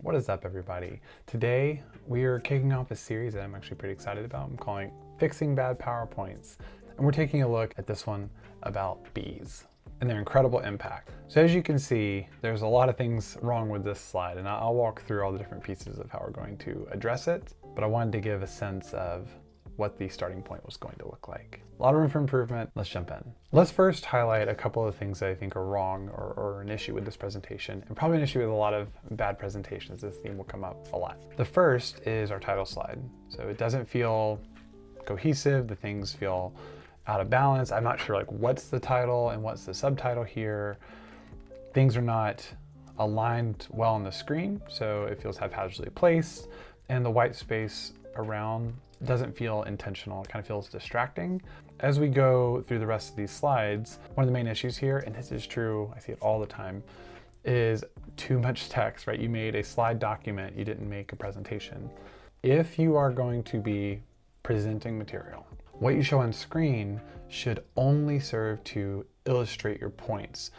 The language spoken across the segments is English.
What is up, everybody? Today we are kicking off a series that I'm actually pretty excited about. I'm calling Fixing Bad PowerPoints. And we're taking a look at this one about bees and their incredible impact. So as you can see, there's a lot of things wrong with this slide, and I'll walk through all the different pieces of how we're going to address it. But I wanted to give a sense of what the starting point was going to look like. A lot of room for improvement. Let's jump in. Let's first highlight a couple of things that I think are wrong or an issue with this presentation, and probably an issue with a lot of bad presentations. This theme will come up a lot. The first is our title slide. So it doesn't feel cohesive. The things feel out of balance. I'm not sure like what's the title and what's the subtitle here. Things are not aligned well on the screen, so it feels haphazardly placed, and the white space around doesn't feel intentional. It kind of feels distracting. As we go through the rest of these slides, one of the main issues here, and this is true, I see it all the time, is too much text, right? You made a slide document, you didn't make a presentation. If you are going to be presenting material, what you show on screen should only serve to illustrate your points.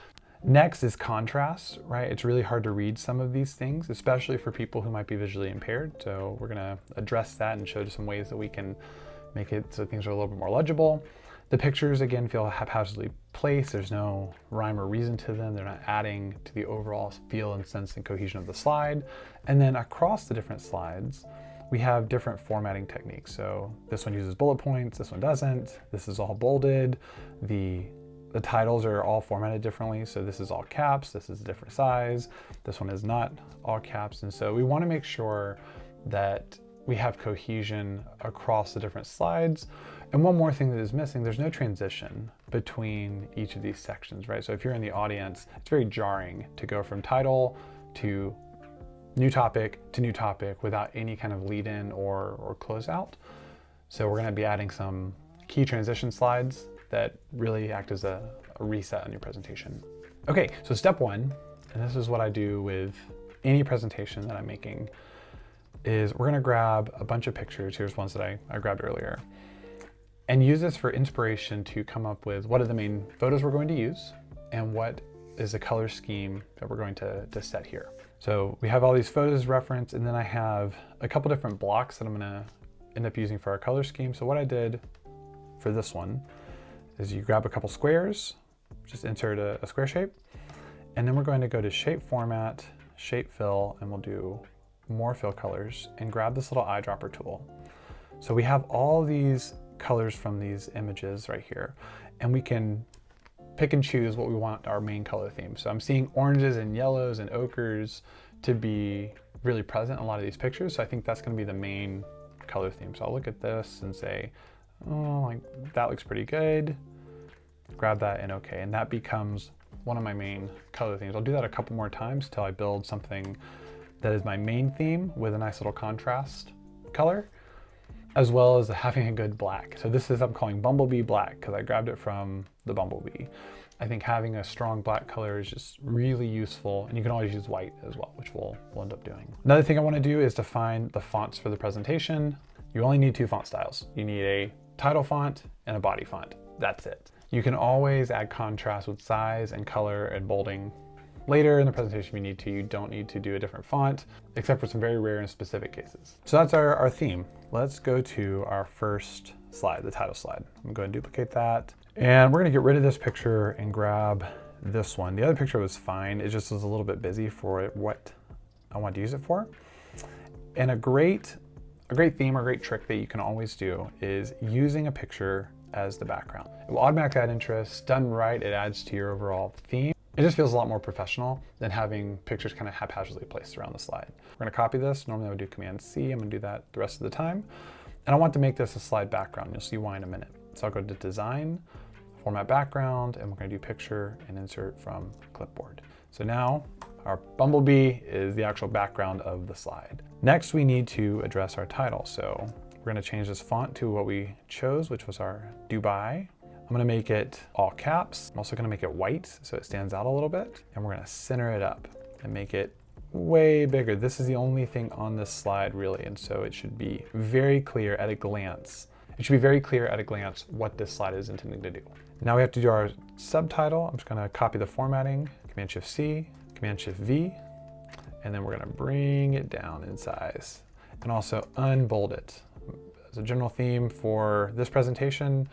Next is contrast, right? It's really hard to read some of these things, especially for people who might be visually impaired. So we're gonna address that and show some ways that we can make it so things are a little bit more legible. The pictures, again, feel haphazardly placed. There's no rhyme or reason to them. They're not adding to the overall feel and sense and cohesion of the slide. And then across the different slides, we have different formatting techniques. So this one uses bullet points, this one doesn't. This is all bolded. The titles are all formatted differently. So this is all caps, this is a different size. This one is not all caps. And so we want to make sure that we have cohesion across the different slides. And one more thing that is missing, there's no transition between each of these sections, right? So if you're in the audience, it's very jarring to go from title to new topic to new topic without any kind of lead in or close out. So we're going to be adding some key transition slides that really act as a reset on your presentation. Okay, so step one, and this is what I do with any presentation that I'm making, is we're gonna grab a bunch of pictures. Here's ones that I grabbed earlier, and use this for inspiration to come up with what are the main photos we're going to use and what is the color scheme that we're going to set here. So we have all these photos referenced, and then I have a couple different blocks that I'm gonna end up using for our color scheme. So what I did for this one is you grab a couple squares, just insert a square shape, and then we're going to go to shape format, shape fill, and we'll do more fill colors and grab this little eyedropper tool. So we have all these colors from these images right here, and we can pick and choose what we want our main color theme. So I'm seeing oranges and yellows and ochres to be really present in a lot of these pictures. So I think that's gonna be the main color theme. So I'll look at this and say, oh, like that looks pretty good. Grab that and okay, and that becomes one of my main color themes. I'll do that a couple more times till I build something that is my main theme with a nice little contrast color, as well as having a good black. So this is, I'm calling Bumblebee Black because I grabbed it from the Bumblebee. I think having a strong black color is just really useful, and you can always use white as well, which we'll end up doing. Another thing I want to do is define the fonts for the presentation. You only need two font styles. You need a title font and a body font. That's it. You can always add contrast with size and color and bolding later in the presentation if you need to. You don't need to do a different font, except for some very rare and specific cases. So that's our theme. Let's go to our first slide, the title slide. I'm gonna go ahead and duplicate that. And we're gonna get rid of this picture and grab this one. The other picture was fine. It just was a little bit busy for what I want to use it for. And a great theme or great trick that you can always do is using a picture as the background. It will automatically add interest. Done right, it adds to your overall theme. It just feels a lot more professional than having pictures kind of haphazardly placed around the slide. We're gonna copy this. Normally I would do Command C. I'm gonna do that the rest of the time. And I want to make this a slide background. You'll see why in a minute. So I'll go to Design, Format Background, and we're gonna do Picture and Insert from Clipboard. So now our Bumblebee is the actual background of the slide. Next, we need to address our title. So we're gonna change this font to what we chose, which was our Dubai. I'm gonna make it all caps. I'm also gonna make it white so it stands out a little bit. And we're gonna center it up and make it way bigger. This is the only thing on this slide really, and so it should be very clear at a glance. It should be very clear at a glance what this slide is intending to do. Now we have to do our subtitle. I'm just gonna copy the formatting, Command-Shift-C, Command-Shift-V, and then we're gonna bring it down in size and also unbold it. As a general theme for this presentation,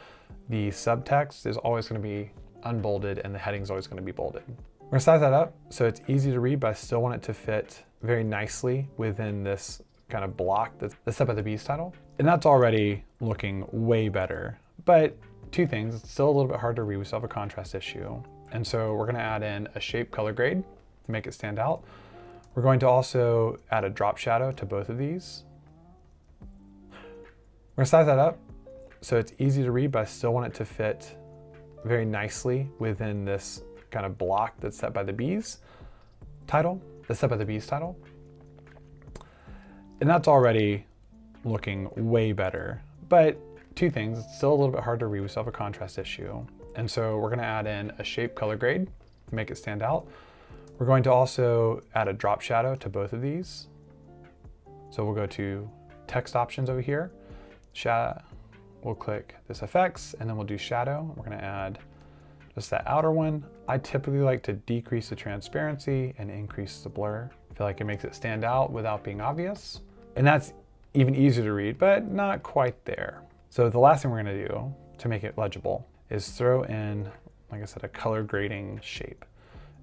the subtext is always gonna be unbolded and the heading is always gonna be bolded. We're gonna size that up so it's easy to read, but I still want it to fit very nicely within this kind of block that's up at the Bees title. And that's already looking way better. But two things, it's still a little bit hard to read. We still have a contrast issue. And so we're gonna add in a shape color grade to make it stand out. We're going to also add a drop shadow to both of these. We're gonna size that up so it's easy to read, but I still want it to fit very nicely within this kind of block that's set by the Bees title, And that's already looking way better. But two things, it's still a little bit hard to read. We still have a contrast issue. And so we're gonna add in a shape color grade to make it stand out. We're going to also add a drop shadow to both of these. So we'll go to text options over here. We'll click this effects and then we'll do shadow. We're gonna add just that outer one. I typically like to decrease the transparency and increase the blur. I feel like it makes it stand out without being obvious. And that's even easier to read, but not quite there. So the last thing we're gonna do to make it legible is throw in, like I said, a color grading shape.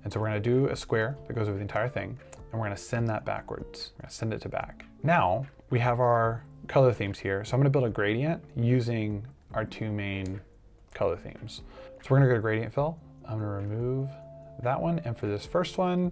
And so we're gonna do a square that goes over the entire thing, and we're gonna send that backwards. We're gonna send it to back. Now we have our color themes here. So I'm gonna build a gradient using our two main color themes. So we're gonna go to gradient fill. I'm gonna remove that one. And for this first one,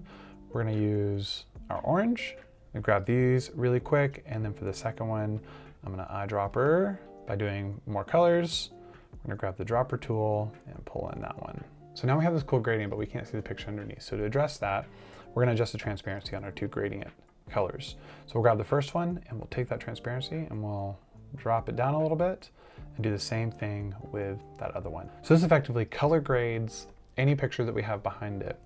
we're gonna use our orange. I'm gonna grab these really quick. And then for the second one, I'm gonna eyedropper by doing more colors. We're gonna grab the dropper tool and pull in that one. So now we have this cool gradient, but we can't see the picture underneath. So to address that, we're gonna adjust the transparency on our two gradient colors. So we'll grab the first one and we'll take that transparency and we'll drop it down a little bit and do the same thing with that other one. So this effectively color grades any picture that we have behind it,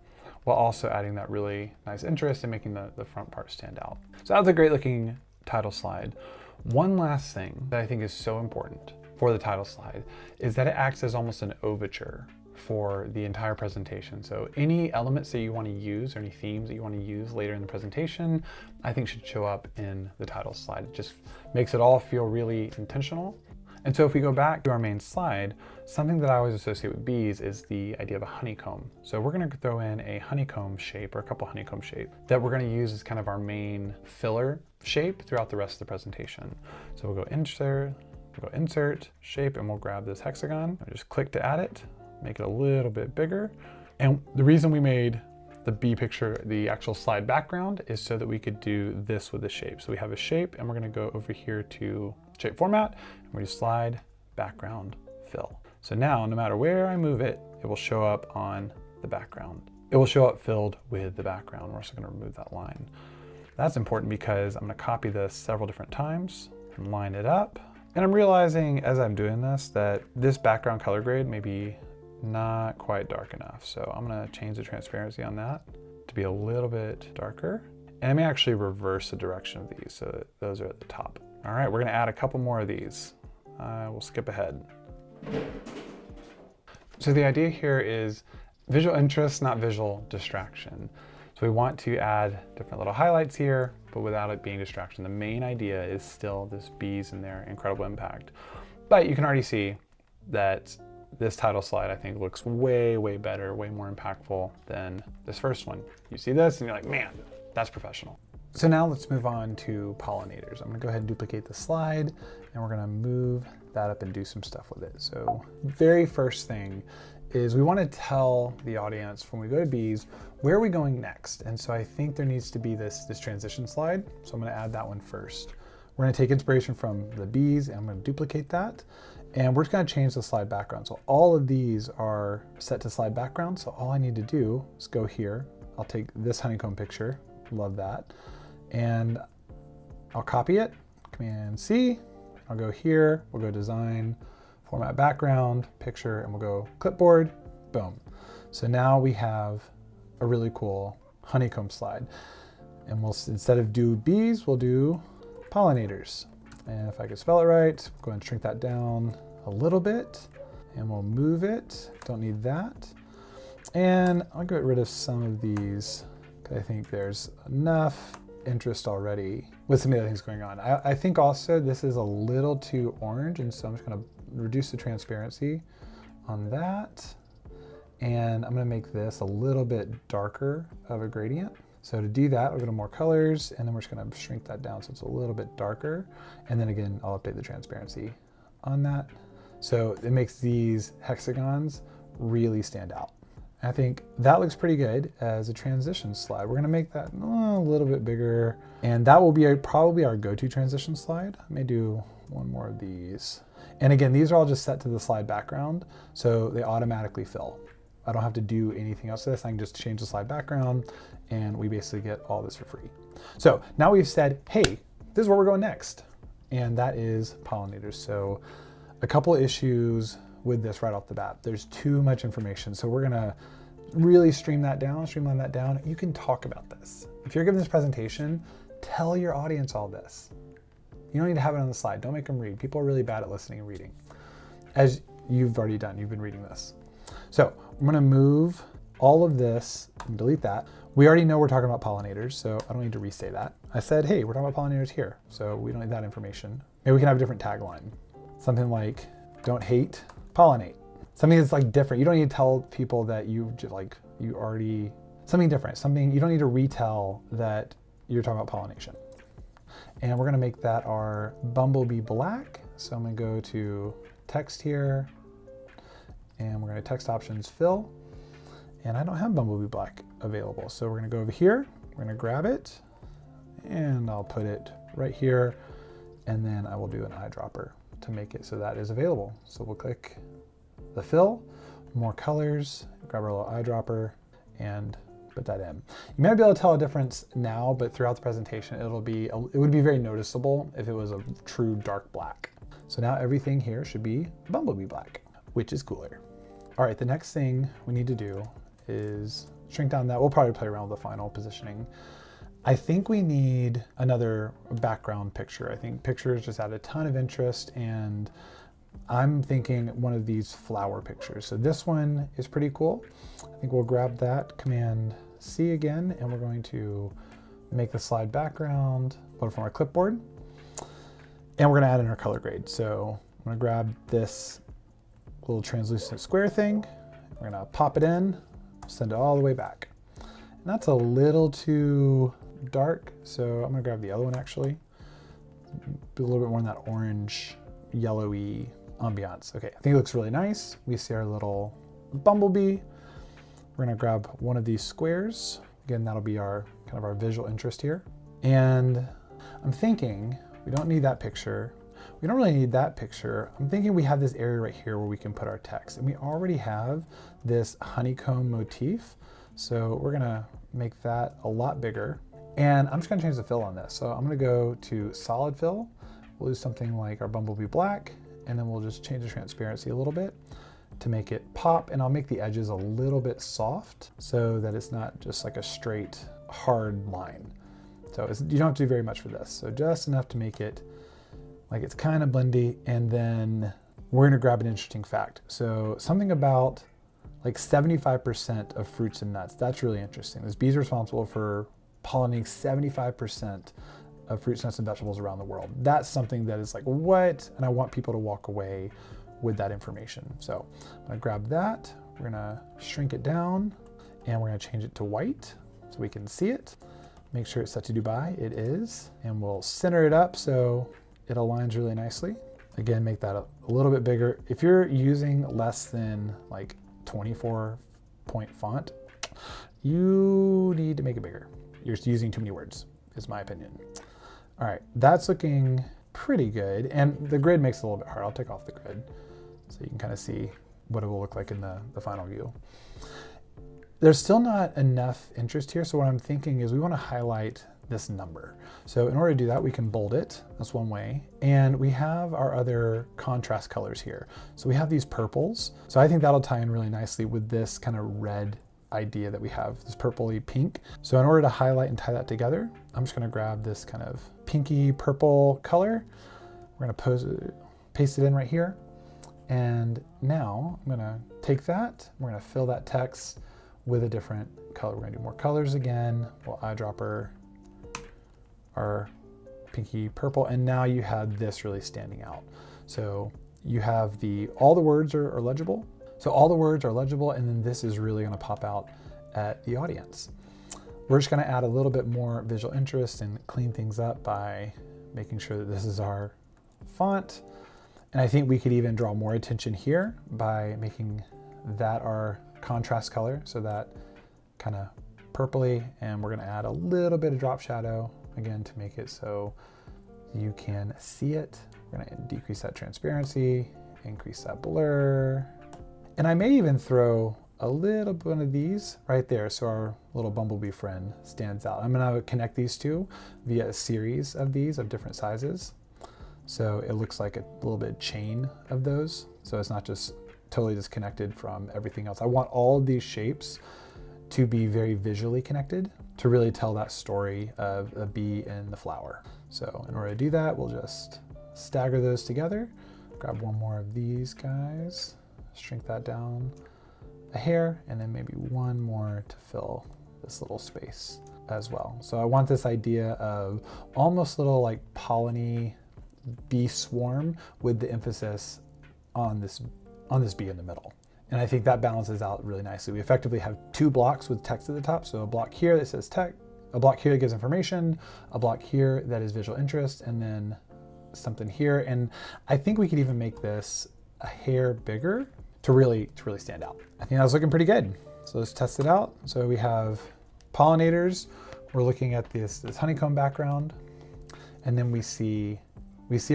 while also adding that really nice interest and making the front part stand out. So that's a great looking title slide. One last thing that I think is so important for the title slide is that it acts as almost an overture for the entire presentation. So any elements that you want to use or any themes that you want to use later in the presentation, I think should show up in the title slide. It just makes it all feel really intentional. And so if we go back to our main slide, something that I always associate with bees is the idea of a honeycomb. So we're gonna throw in a honeycomb shape or a couple honeycomb shape that we're gonna use as kind of our main filler shape throughout the rest of the presentation. So we'll go insert, shape, and we'll grab this hexagon. I'll just click to add it, make it a little bit bigger. And the reason we made the bee picture the actual slide background is so that we could do this with the shape. So we have a shape and we're gonna go over here to shape format and we do slide background fill. So now no matter where I move it, it will show up on the background. It will show up filled with the background. We're also gonna remove that line. That's important because I'm gonna copy this several different times and line it up. And I'm realizing as I'm doing this that this background color grade may be not quite dark enough. So I'm gonna change the transparency on that to be a little bit darker. And I may actually reverse the direction of these so that those are at the top. All right, we're gonna add a couple more of these. We'll skip ahead. So the idea here is visual interest, not visual distraction. So we want to add different little highlights here, but without it being distraction. The main idea is still this bees and their incredible impact. But you can already see that this title slide, I think, looks way, way better, way more impactful than this first one. You see this and you're like, man, that's professional. So now let's move on to pollinators. I'm gonna go ahead and duplicate the slide and we're gonna move that up and do some stuff with it. So very first thing is we wanna tell the audience when we go to bees, where are we going next? And so I think there needs to be this transition slide. So I'm gonna add that one first. We're gonna take inspiration from the bees and I'm gonna duplicate that. And we're just gonna change the slide background. So all of these are set to slide background. So all I need to do is go here. I'll take this honeycomb picture, love that. And I'll copy it, Command C. I'll go here, we'll go design, format background, picture, and we'll go clipboard, boom. So now we have a really cool honeycomb slide. And we'll, instead of do bees, we'll do pollinators. And if I could spell it right, go ahead and shrink that down a little bit and we'll move it. Don't need that. And I'll get rid of some of these because but I think there's enough interest already with some of the other things going on. I think also this is a little too orange, and so I'm just gonna reduce the transparency on that. And I'm gonna make this a little bit darker of a gradient. So to do that, we'll go to more colors, and then we're just gonna shrink that down so it's a little bit darker. And then again, I'll update the transparency on that. So it makes these hexagons really stand out. I think that looks pretty good as a transition slide. We're gonna make that a little bit bigger, and that will be probably our go-to transition slide. I may do one more of these. And again, these are all just set to the slide background, so they automatically fill. I don't have to do anything else to this. I can just change the slide background, and we basically get all this for free. So now we've said, hey, this is where we're going next, and that is pollinators. So a couple issues with this right off the bat. There's too much information, so we're gonna really streamline that down. You can talk about this. If you're giving this presentation, tell your audience all this. You don't need to have it on the slide. Don't make them read. People are really bad at listening and reading, as you've already done. You've been reading this. So I'm gonna move all of this and delete that. We already know we're talking about pollinators, so I don't need to restate that. I said, hey, we're talking about pollinators here, so we don't need that information. Maybe we can have a different tagline. Something like, don't hate, pollinate. Something that's like different. You don't need to tell people that you already, something different. Something, you don't need to retell that you're talking about pollination. And we're gonna make that our bumblebee black. So I'm gonna go to text here, and we're gonna text options fill. And I don't have bumblebee black available. So we're gonna go over here, we're gonna grab it, and I'll put it right here. And then I will do an eyedropper to make it so that is available. So we'll click the fill, more colors, grab our little eyedropper, and put that in. You might be able to tell a difference now, but throughout the presentation, it would be very noticeable if it was a true dark black. So now everything here should be bumblebee black, which is cooler. All right, the next thing we need to do is shrink down that. We'll probably play around with the final positioning. I think we need another background picture. I think pictures just add a ton of interest, and I'm thinking one of these flower pictures. So this one is pretty cool. I think we'll grab that, Command C again, and we're going to make the slide background, put it from our clipboard, and we're gonna add in our color grade. So I'm gonna grab this little translucent square thing, we're gonna pop it in, send it all the way back. And that's a little too dark, so I'm gonna grab the other one actually. Be a little bit more in that orange, yellowy ambiance. Okay, I think it looks really nice. We see our little bumblebee. We're gonna grab one of these squares. Again, that'll be our kind of our visual interest here. And I'm thinking we don't need that picture. We don't really need that picture. I'm thinking we have this area right here where we can put our text, and we already have this honeycomb motif. So we're gonna make that a lot bigger. And I'm just gonna change the fill on this. So I'm gonna go to solid fill. We'll do something like our bumblebee black, and then we'll just change the transparency a little bit to make it pop. And I'll make the edges a little bit soft so that it's not just like a straight hard line. So you don't have to do very much for this. So just enough to make it like it's kind of blendy. And then we're gonna grab an interesting fact. So something about like 75% of fruits and nuts. That's really interesting. Those bees are responsible for pollinating 75% of fruits, nuts, and vegetables around the world. That's something that is like, what? And I want people to walk away with that information. So I'm gonna grab that, we're gonna shrink it down, and we're gonna change it to white so we can see it. Make sure it's set to Dubai, it is. And we'll center it up so it aligns really nicely. Again, make that a little bit bigger. If you're using less than like 24-point font, you need to make it bigger. You're using too many words, is my opinion. All right, that's looking pretty good. And the grid makes it a little bit hard. I'll take off the grid so you can kind of see what it will look like in the final view. There's still not enough interest here. So what I'm thinking is we want to highlight this number. So in order to do that, we can bold it. That's one way. And we have our other contrast colors here. So we have these purples. So I think that'll tie in really nicely with this kind of red idea that we have, this purpley pink. So in order to highlight and tie that together, I'm just gonna grab this kind of pinky purple color. We're gonna paste it in right here. And now I'm gonna take that, we're gonna fill that text with a different color. We're gonna do more colors again. We'll eyedropper our pinky purple, and now you have this really standing out. So you have all the words are legible. So all the words are legible, and then this is really gonna pop out at the audience. We're just gonna add a little bit more visual interest and clean things up by making sure that this is our font. And I think we could even draw more attention here by making that our contrast color, so that kind of purpley, and we're gonna add a little bit of drop shadow again to make it so you can see it. We're gonna decrease that transparency, increase that blur. And I may even throw a little bit of these right there so our little bumblebee friend stands out. I'm gonna connect these two via a series of these of different sizes. So it looks like a little bit chain of those. So it's not just totally disconnected from everything else. I want all of these shapes to be very visually connected to really tell that story of a bee and the flower. So in order to do that, we'll just stagger those together. Grab one more of these guys, shrink that down a hair, and then maybe one more to fill this little space as well. So I want this idea of almost little like polleny bee swarm with the emphasis on this bee in the middle. And I think that balances out really nicely. We effectively have two blocks with text at the top. So a block here that says text, a block here that gives information, a block here that is visual interest, and then something here. And I think we could even make this a hair bigger to really stand out. I think that's looking pretty good. So let's test it out. So we have pollinators. We're looking at this honeycomb background, and then we see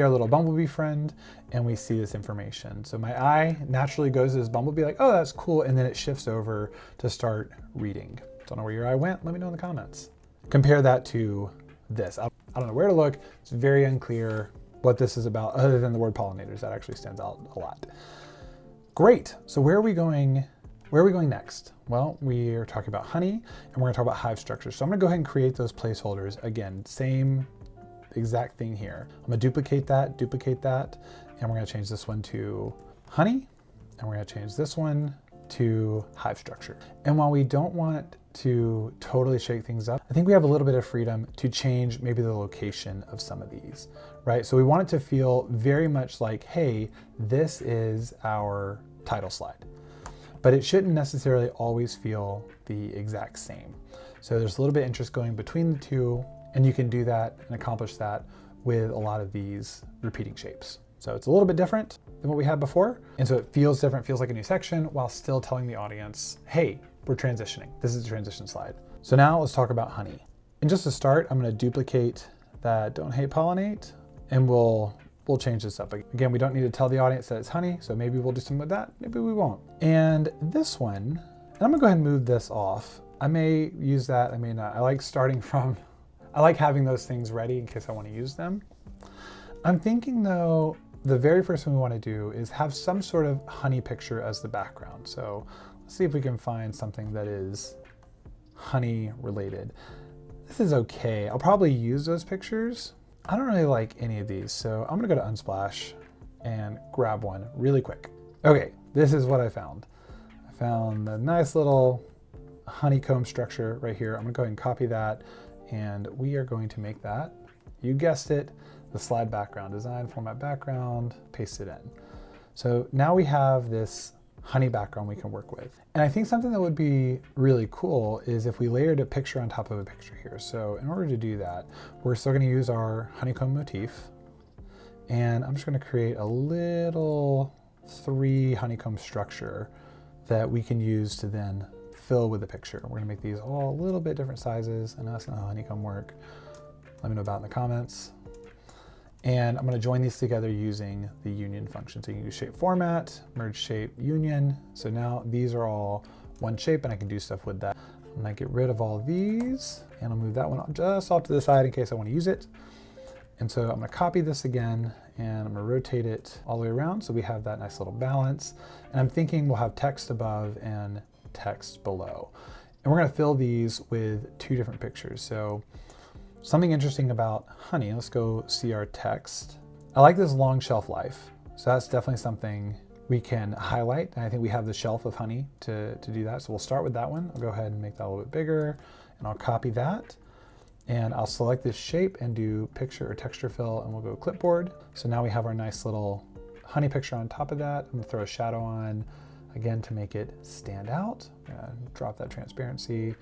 our little bumblebee friend, and we see this information. So my eye naturally goes to this bumblebee like, oh, that's cool. And then it shifts over to start reading. Don't know where your eye went? Let me know in the comments. Compare that to this. I don't know where to look. It's very unclear what this is about other than the word pollinators. That actually stands out a lot. Great. So where are we going next? Well, we are talking about honey, and we're gonna talk about hive structure. So I'm gonna go ahead and create those placeholders. Again, same exact thing here. I'm gonna duplicate that, and we're gonna change this one to honey, and we're gonna change this one to hive structure. And while we don't want to totally shake things up, I think we have a little bit of freedom to change maybe the location of some of these, right? So we want it to feel very much like, hey, this is our title slide. But it shouldn't necessarily always feel the exact same. So there's a little bit of interest going between the two, and you can do that and accomplish that with a lot of these repeating shapes. So it's a little bit different than what we had before. And so it feels different, feels like a new section, while still telling the audience, hey, we're transitioning. This is a transition slide. So now let's talk about honey. And just to start, I'm gonna duplicate that don't hate pollinate, and we'll change this up. Again, we don't need to tell the audience that it's honey, so maybe we'll do something with that, maybe we won't. And this one, and I'm gonna go ahead and move this off. I may use that, I may not. I like having those things ready in case I wanna use them. I'm thinking though, the very first thing we wanna do is have some sort of honey picture as the background. So let's see if we can find something that is honey related. This is okay. I'll probably use those pictures. I don't really like any of these, so I'm gonna go to Unsplash and grab one really quick. Okay, this is what I found. I found a nice little honeycomb structure right here. I'm gonna go ahead and copy that, and we are going to make that, you guessed it, the slide background. Design, format background, paste it in. So now we have this honey background we can work with. And I think something that would be really cool is if we layered a picture on top of a picture here. So in order to do that, we're still gonna use our honeycomb motif. And I'm just gonna create a little 3 honeycomb structure that we can use to then fill with the picture. We're gonna make these all a little bit different sizes, and that's not how honeycomb work. Let me know about it in the comments. And I'm gonna join these together using the union function. So you can use shape format, merge shape, union. So now these are all one shape, and I can do stuff with that. I'm gonna get rid of all these, and I'll move that one just off to the side in case I wanna use it. And so I'm gonna copy this again, and I'm gonna rotate it all the way around so we have that nice little balance. And I'm thinking we'll have text above and text below. And we're gonna fill these with 2 different pictures. So something interesting about honey, let's go see our text. I like this long shelf life. So that's definitely something we can highlight, and I think we have the shelf of honey to do that. So we'll start with that one. I'll go ahead and make that a little bit bigger, and I'll copy that. And I'll select this shape and do picture or texture fill, and we'll go clipboard. So now we have our nice little honey picture on top of that. I'm gonna throw a shadow on, again, to make it stand out. I'm gonna drop that transparency,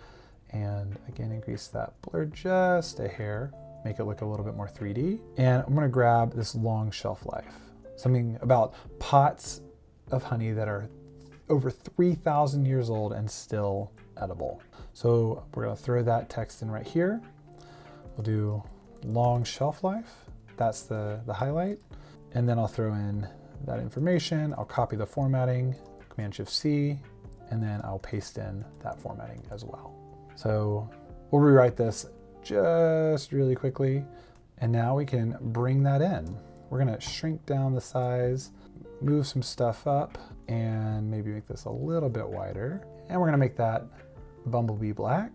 and again, increase that blur just a hair, make it look a little bit more 3D. And I'm gonna grab this long shelf life, something about pots of honey that are over 3,000 years old and still edible. So we're gonna throw that text in right here. We'll do long shelf life. That's the highlight. And then I'll throw in that information. I'll copy the formatting, Command-Shift-C, and then I'll paste in that formatting as well. So we'll rewrite this just really quickly. And now we can bring that in. We're gonna shrink down the size, move some stuff up, and maybe make this a little bit wider. And we're gonna make that bumblebee black.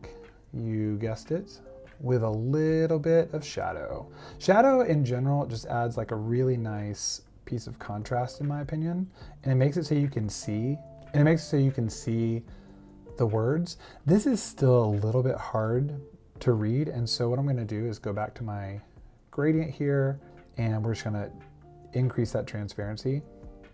You guessed it, with a little bit of shadow. Shadow in general just adds like a really nice piece of contrast in my opinion. And it makes it so you can see, the words. This is still a little bit hard to read. And so what I'm gonna do is go back to my gradient here, and we're just gonna increase that transparency,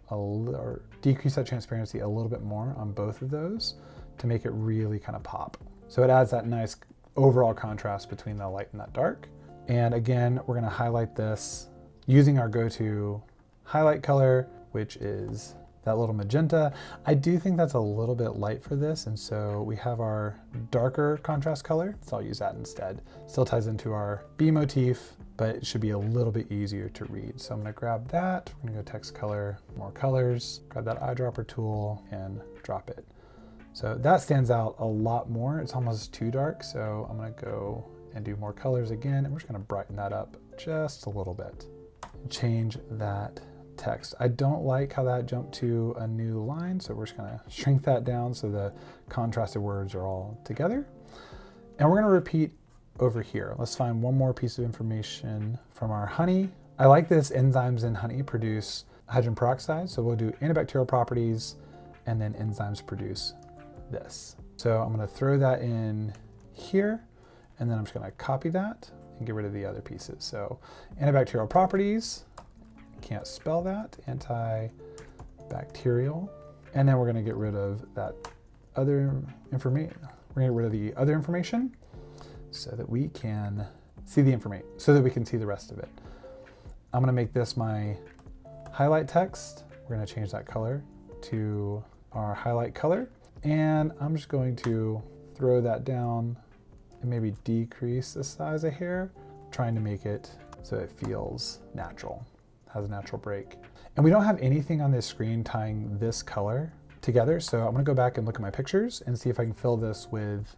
or decrease that transparency a little bit more on both of those to make it really kind of pop. So it adds that nice overall contrast between the light and that dark. And again, we're gonna highlight this using our go-to highlight color, which is that little magenta. I do think that's a little bit light for this, and so we have our darker contrast color, so I'll use that instead. Still ties into our bee motif, but it should be a little bit easier to read. So I'm gonna grab that, we're gonna go text color, more colors, grab that eyedropper tool and drop it. So that stands out a lot more. It's almost too dark, so I'm gonna go and do more colors again, and we're just gonna brighten that up just a little bit. Change that text. I don't like how that jumped to a new line, so we're just gonna shrink that down so the contrasted words are all together. And we're gonna repeat over here. Let's find one more piece of information from our honey. I like this enzymes in honey produce hydrogen peroxide, so we'll do antibacterial properties, and then enzymes produce this. So I'm gonna throw that in here, and then I'm just gonna copy that and get rid of the other pieces. So antibacterial properties, can't spell that, antibacterial. And then we're gonna get rid of that other information. We're gonna get rid of the other information so that we can see the information, so that we can see the rest of it. I'm gonna make this my highlight text. We're gonna change that color to our highlight color. And I'm just going to throw that down and maybe decrease the size a hair, trying to make it so it feels natural, has a natural break. And we don't have anything on this screen tying this color together. So I'm gonna go back and look at my pictures and see if I can fill this with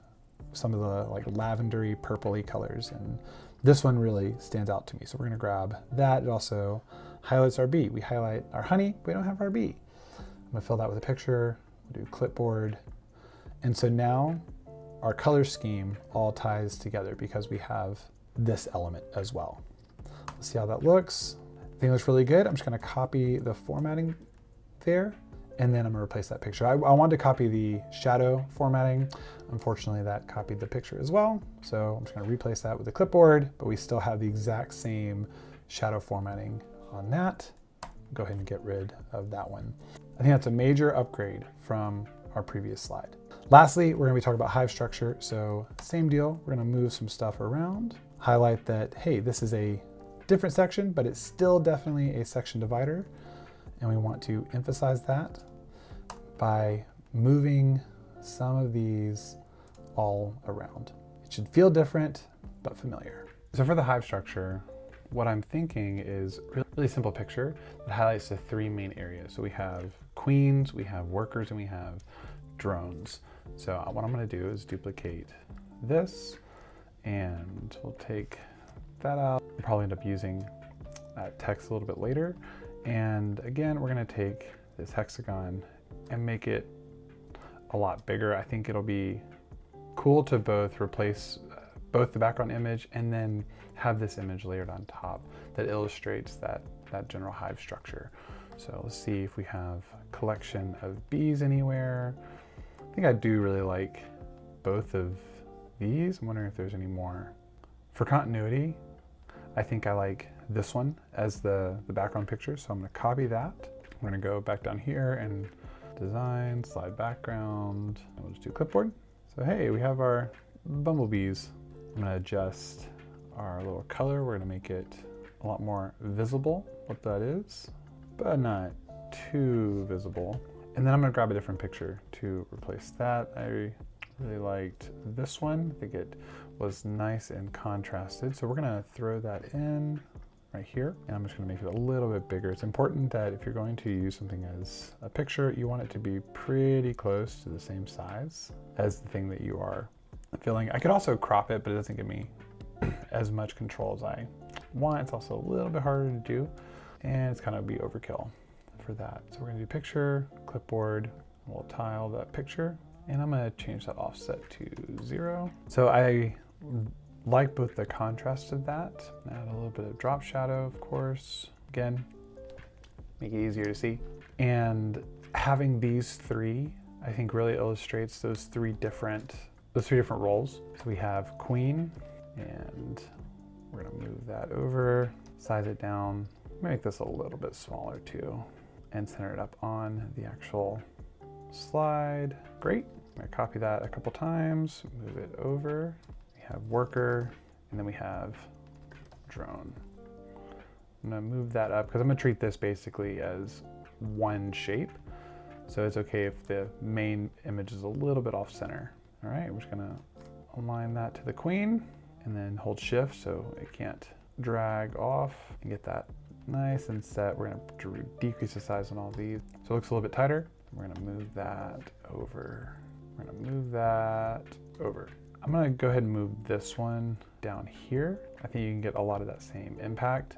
some of the like lavendery, purpley colors. And this one really stands out to me. So we're gonna grab that. It also highlights our bee. We highlight our honey, but we don't have our bee. I'm gonna fill that with a picture. We'll do clipboard. And so now our color scheme all ties together because we have this element as well. Let's see how that looks. I think it looks really good. I'm just gonna copy the formatting there, and then I'm gonna replace that picture. I wanted to copy the shadow formatting. Unfortunately, that copied the picture as well. So I'm just gonna replace that with the clipboard, but we still have the exact same shadow formatting on that. Go ahead and get rid of that one. I think that's a major upgrade from our previous slide. Lastly, we're gonna be talking about hive structure. So same deal, we're gonna move some stuff around, highlight that, hey, this is a different section, but it's still definitely a section divider. And we want to emphasize that by moving some of these all around. It should feel different, but familiar. So for the hive structure, what I'm thinking is a really simple picture that highlights the three main areas. So we have queens, we have workers, and we have drones. So what I'm gonna do is duplicate this, and we'll take that out. We'll probably end up using that text a little bit later. And again, we're gonna take this hexagon and make it a lot bigger. I think it'll be cool to both replace both the background image and then have this image layered on top that illustrates that general hive structure. So let's see if we have a collection of bees anywhere. I think I do really like both of these. I'm wondering if there's any more. For continuity, I think I like this one as the background picture, so I'm gonna copy that. We're gonna go back down here and design, slide background, and we'll just do clipboard. So hey, we have our bumblebees. I'm gonna adjust our little color. We're gonna make it a lot more visible, what that is, but not too visible. And then I'm gonna grab a different picture to replace that. I really liked this one. I think it was nice and contrasted. So we're gonna throw that in right here. And I'm just gonna make it a little bit bigger. It's important that if you're going to use something as a picture, you want it to be pretty close to the same size as the thing that you are filling. I could also crop it, but it doesn't give me as much control as I want. It's also a little bit harder to do, and it's kind of be overkill for that. So we're gonna do picture, clipboard, we'll tile that picture, and I'm gonna change that offset to 0. So I like both the contrast of that, add a little bit of drop shadow, of course. Again, make it easier to see. And having these three, I think really illustrates those three different roles. So we have queen, and we're gonna move that over, size it down, make this a little bit smaller too, and center it up on the actual slide. Great. I'm gonna copy that a couple times, move it over. We have worker, and then we have drone. I'm gonna move that up because I'm gonna treat this basically as one shape. So it's okay if the main image is a little bit off center. All right, we're just gonna align that to the queen and then hold shift so it can't drag off, and get that nice and set. We're gonna decrease the size on all these so it looks a little bit tighter. We're gonna move that over. We're gonna move that over. I'm gonna go ahead and move this one down here. I think you can get a lot of that same impact,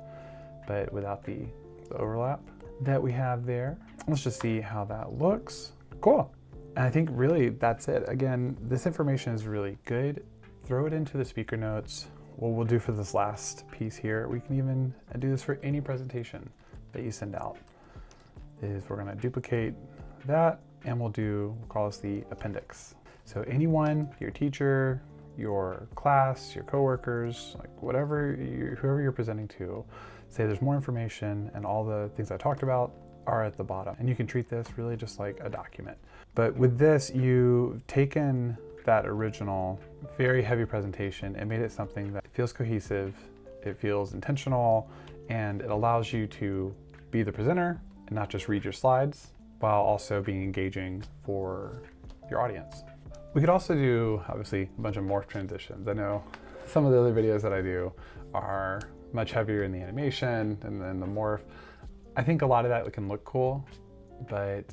but without the overlap that we have there. Let's just see how that looks. Cool. And I think really that's it. Again, this information is really good. Throw it into the speaker notes. What we'll do for this last piece here, we can even do this for any presentation that you send out, is we're gonna duplicate that, and we'll call this the appendix. So anyone, your teacher, your class, your coworkers, like whoever you're presenting to, say there's more information and all the things I talked about are at the bottom. And you can treat this really just like a document. But with this, you've taken that original very heavy presentation and made it something that feels cohesive, it feels intentional, and it allows you to be the presenter and not just read your slides, while also being engaging for your audience. We could also do, obviously, a bunch of morph transitions. I know some of the other videos that I do are much heavier in the animation and then the morph. I think a lot of that can look cool, but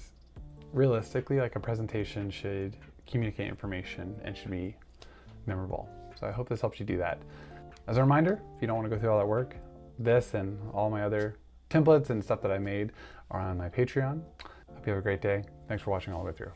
realistically, like a presentation should communicate information and should be memorable. So I hope this helps you do that. As a reminder, if you don't want to go through all that work, this and all my other templates and stuff that I made are on my Patreon. Hope you have a great day. Thanks for watching all the way through.